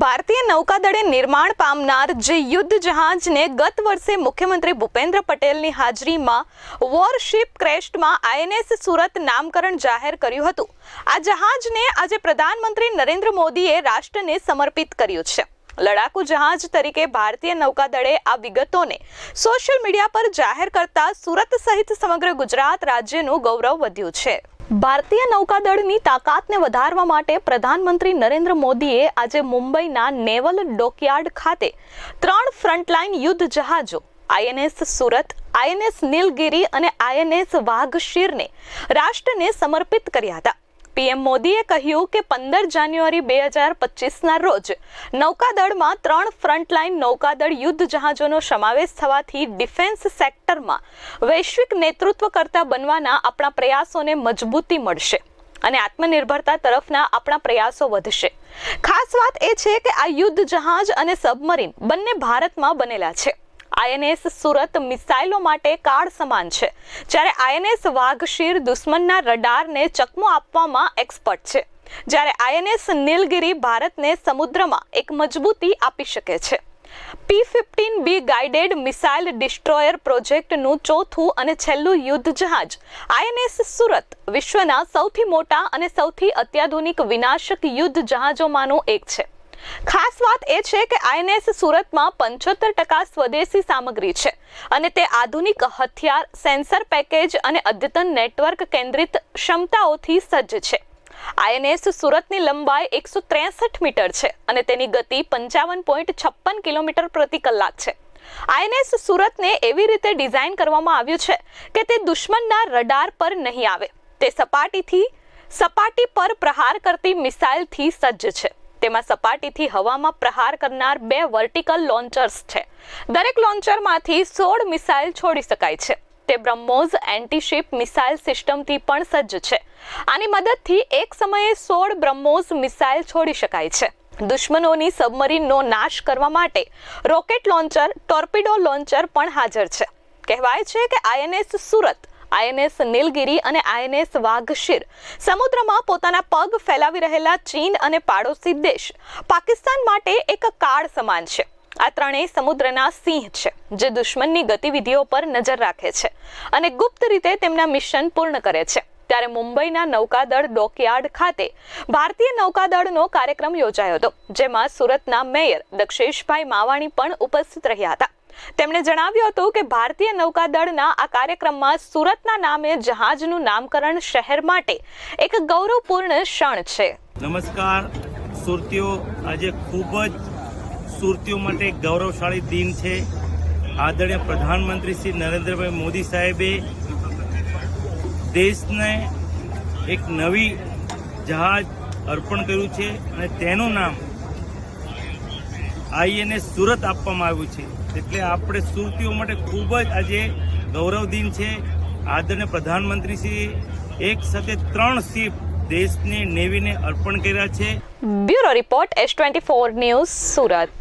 ભારતીય નૌકાદળે નિર્માણ પામનાર જે યુદ્ધ જહાજને ગત વર્ષે મુખ્યમંત્રી ભૂપેન્દ્ર પટેલની હાજરીમાં વોરશિપ ક્રેસ્ટમાં આઈએનએસ સુરત નામકરણ જાહેર કર્યું હતું. આ જહાજને આજે પ્રધાનમંત્રી નરેન્દ્ર મોદીએ રાષ્ટ્રને સમર્પિત કર્યું છે. લડાકુ જહાજ તરીકે ભારતીય નૌકાદળે આ વિગતોને સોશિયલ મીડિયા પર જાહેર કરતા સુરત સહિત સમગ્ર ગુજરાત રાજ્યનું ગૌરવ વધ્યું છે. ભારતીય નૌકાદળની તાકાતને વધારવા માટે પ્રધાનમંત્રી નરેન્દ્ર મોદીએ આજે મુંબઈના નેવલ ડોકયાર્ડ ખાતે 3 ફ્રન્ટલાઇન યુદ્ધ જહાજો આઈએનએસ સુરત, આઈએનએસ નીલગિરી અને આઈએનએસ વાઘશીરને રાષ્ટ્રને સમર્પિત કર્યા હતા. પીએમ મોદીએ કહ્યું કે 15 જાન્યુઆરી 2025ના રોજ નૌકાદળમાં 3 ફ્રન્ટલાઇન નૌકાદળ યુદ્ધ જહાજોનો સમાવેશ થવાથી ડિફેન્સ સેક્ટરમાં વૈશ્વિક નેતૃત્વ કરતા બનવાના આપણા પ્રયાસોને મજબૂતી મળશે અને આત્મનિર્ભરતા તરફના આપણા પ્રયાસો વધશે. ખાસ વાત એ છે કે આ યુદ્ધ જહાજ અને સબમરીન બંને ભારતમાં બનેલા છે. આઈએનએસ સુરત મિસાઇલો માટે કાળ સમાન છે, જ્યારે આઈએનએસ વાઘશીર દુશ્મનના રડારને ચકમો આપવામાં એક્સપર્ટ છે, જ્યારે આઈએનએસ નીલગિરી ભારતને સમુદ્રમાં એક મજબૂતી આપી શકે છે. P-15B ગાઇડેડ મિસાઇલ ડિસ્ટ્રોયર પ્રોજેક્ટનું ચોથું અને છેલ્લું યુદ્ધ જહાજ આઈએનએસ સુરત વિશ્વના સૌથી મોટા અને સૌથી અત્યાધુનિક વિનાશક યુદ્ધ જહાજોમાંનું એક છે. ખાસ વાત એ છે કે આઈએનએસ સુરતમાં 75% સ્વદેશી સામગ્રી છે અને તે આધુનિક હથિયાર, સેન્સર પેકેજ અને અદ્યતન નેટવર્ક કેન્દ્રિત ક્ષમતાઓથી સજ્જ છે. આઈએનએસ સુરતની લંબાઈ 163 મીટર છે અને તેની ગતિ 55.56 કિલોમીટર પ્રતિ કલાક છે. આઈએનએસ સુરતને એવી રીતે ડિઝાઇન કરવામાં આવ્યું છે કે તે દુશ્મનના રડાર પર નહીં આવે. તે સપાટી પર પ્રહાર કરતી મિસાઇલથી સજ્જ છે. તેમાં સપાટીથી હવામાં પ્રહાર કરનાર 2 વર્ટિકલ લોન્ચર્સ છે. દરેક લોન્ચરમાંથી 16 મિસાઇલ છોડી શકાય છે. તે બ્રહ્મોસ એન્ટીશિપ મિસાઇલ સિસ્ટમથી પણ સજ્જ છે. આની મદદથી એક સમયે 16 બ્રહ્મોસ મિસાઇલ છોડી શકાય છે. દુશ્મનોની સબમરીનનો નાશ કરવા માટે રોકેટ લોન્ચર, ટોર્પિડો લોન્ચર પણ હાજર છે. કહેવાય છે કે આઈએનએસ સુરત, આઈએનએસ નીલગિરી અને આઈએનએસ વાઘશીર સમુદ્રમાં પોતાના પગ ફેલાવી રહેલા ચીન અને પાડોશી દેશ પાકિસ્તાન માટે એક કાળ સમાન છે. આ ત્રણેય સમુદ્રના સિંહ છે, જે દુશ્મનની ગતિવિધિઓ પર નજર રાખે છે અને ગુપ્ત રીતે તેમના મિશન પૂર્ણ કરે છે. ત્યારે મુંબઈના નૌકાદળ ડોકયાર્ડ ખાતે ભારતીય નૌકાદળનો કાર્યક્રમ યોજાયો હતો, જેમાં સુરતના મેયર દક્ષેશભાઈ માવાણી પણ ઉપસ્થિત રહ્યા હતા. તેમણે જણાવ્યું હતું કે ભારતીય નૌકાદળના આ કાર્યક્રમમાં સુરતના નામે જહાજનું નામકરણ શહેર માટે એક ગૌરવપૂર્ણ ક્ષણ છે. નમસ્કાર સુરતીઓ, આજે ખૂબ જ સુરતીઓ માટે એક ગૌરવશાળી દિન છે. આદરણીય પ્રધાનમંત્રી શ્રી નરેન્દ્રભાઈ મોદી સાહેબે દેશને એક નવી જહાજ અર્પણ કર્યું છે અને તેનું નામ આઈએનએસ સુરત આપવામાં આવ્યું છે. એટલે આપણે સુરતીઓ માટે ખૂબ જ આજે ગૌરવ દિન છે. આદરણીય પ્રધાનમંત્રીશ્રી એક સાથે 3 શિપ દેશની નેવીને અર્પણ કર્યા છે. Bureau report S24 news Surat.